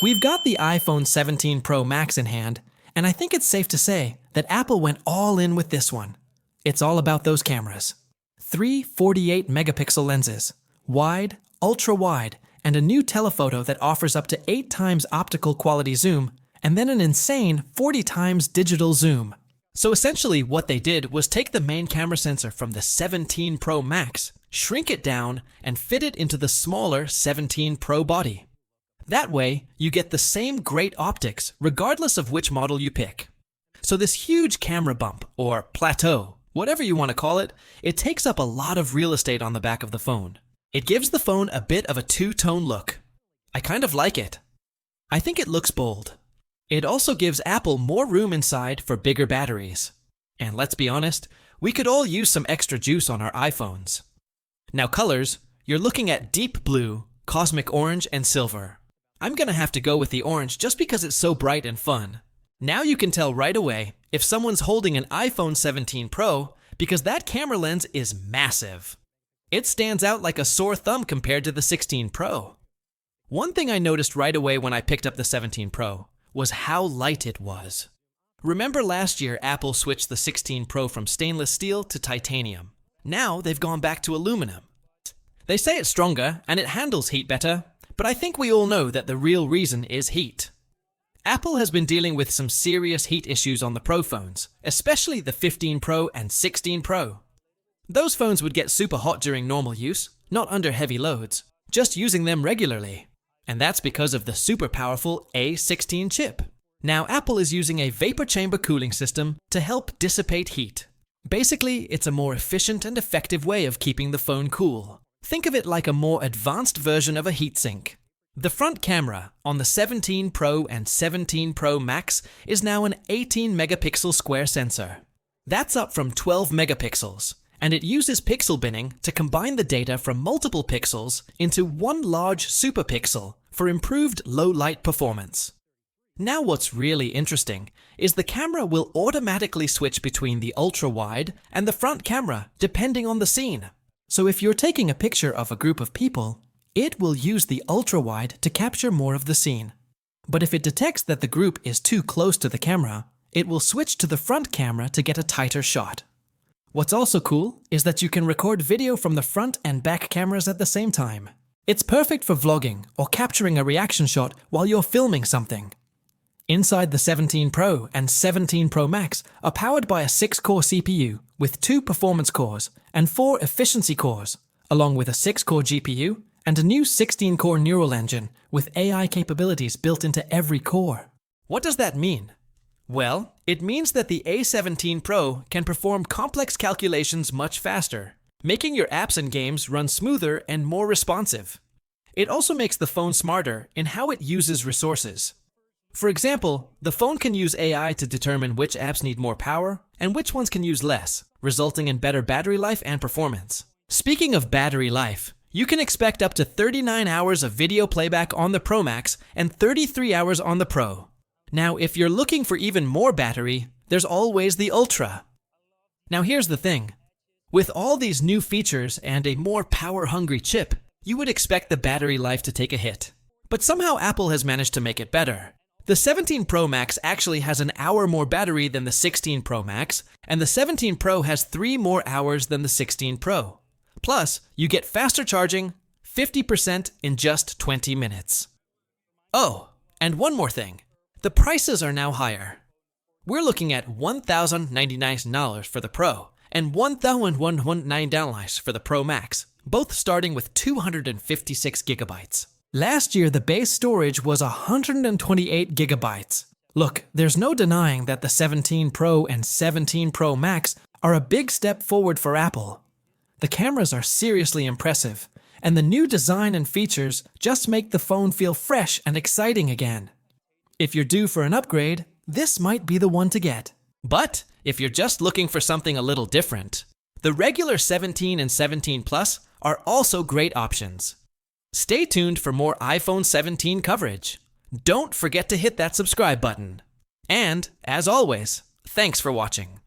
We've got the iPhone 17 Pro Max in hand, and I think it's safe to say that Apple went all in with this one. It's all about those cameras. 3 48-megapixel lenses, wide, ultra-wide, and a new telephoto that offers up to 8 times optical quality zoom, and then an insane 40 times digital zoom. So essentially what they did was take the main camera sensor from the 17 Pro Max, shrink it down, and fit it into the smaller 17 Pro body. That way, you get the same great optics regardless of which model you pick. So this huge camera bump, or plateau, whatever you want to call it, it takes up a lot of real estate on the back of the phone. It gives the phone a bit of a two-tone look. I kind of like it. I think it looks bold. It also gives Apple more room inside for bigger batteries. And let's be honest, we could all use some extra juice on our iPhones. Now colors, you're looking at deep blue, cosmic orange, and silver. I'm gonna have to go with the orange just because it's so bright and fun. Now you can tell right away if someone's holding an iPhone 17 Pro because that camera lens is massive. It stands out like a sore thumb compared to the 16 Pro. One thing I noticed right away when I picked up the 17 Pro was how light it was. Remember last year Apple switched the 16 Pro from stainless steel to titanium. Now they've gone back to aluminum. They say it's stronger and it handles heat better, but I think we all know that the real reason is heat. Apple has been dealing with some serious heat issues on the Pro phones, especially the 15 Pro and 16 Pro. Those phones would get super hot during normal use, not under heavy loads, just using them regularly. And that's because of the super powerful A16 chip. Now Apple is using a vapor chamber cooling system to help dissipate heat. Basically, it's a more efficient and effective way of keeping the phone cool. Think of it like a more advanced version of a heatsink. The front camera on the 17 Pro and 17 Pro Max is now an 18-megapixel square sensor. That's up from 12 megapixels. And it uses pixel binning to combine the data from multiple pixels into one large superpixel for improved low-light performance. Now what's really interesting is the camera will automatically switch between the ultra-wide and the front camera depending on the scene. So if you're taking a picture of a group of people, it will use the ultra-wide to capture more of the scene. But if it detects that the group is too close to the camera, it will switch to the front camera to get a tighter shot. What's also cool is that you can record video from the front and back cameras at the same time. It's perfect for vlogging or capturing a reaction shot while you're filming something. Inside the 17 Pro and 17 Pro Max are powered by a 6-core CPU with 2 performance cores and 4 efficiency cores, along with a 6-core GPU and a new 16-core neural engine with AI capabilities built into every core. What does that mean? Well, it means that the A17 Pro can perform complex calculations much faster, making your apps and games run smoother and more responsive. It also makes the phone smarter in how it uses resources. For example, the phone can use AI to determine which apps need more power and which ones can use less, resulting in better battery life and performance. Speaking of battery life, you can expect up to 39 hours of video playback on the Pro Max and 33 hours on the Pro. Now, if you're looking for even more battery, there's always the Ultra. Now here's the thing. With all these new features and a more power-hungry chip, you would expect the battery life to take a hit. But somehow Apple has managed to make it better. The 17 Pro Max actually has an hour more battery than the 16 Pro Max, and the 17 Pro has 3 more hours than the 16 Pro. Plus, you get faster charging, 50% in just 20 minutes. Oh, and one more thing. The prices are now higher. We're looking at $1,099 for the Pro and $1,199 for the Pro Max, both starting with 256 gigabytes. Last year, the base storage was 128 gigabytes. Look, there's no denying that the 17 Pro and 17 Pro Max are a big step forward for Apple. The cameras are seriously impressive, and the new design and features just make the phone feel fresh and exciting again. If you're due for an upgrade, this might be the one to get. But if you're just looking for something a little different, the regular 17 and 17 Plus are also great options. Stay tuned for more iPhone 17 coverage. Don't forget to hit that subscribe button. And, as always, thanks for watching.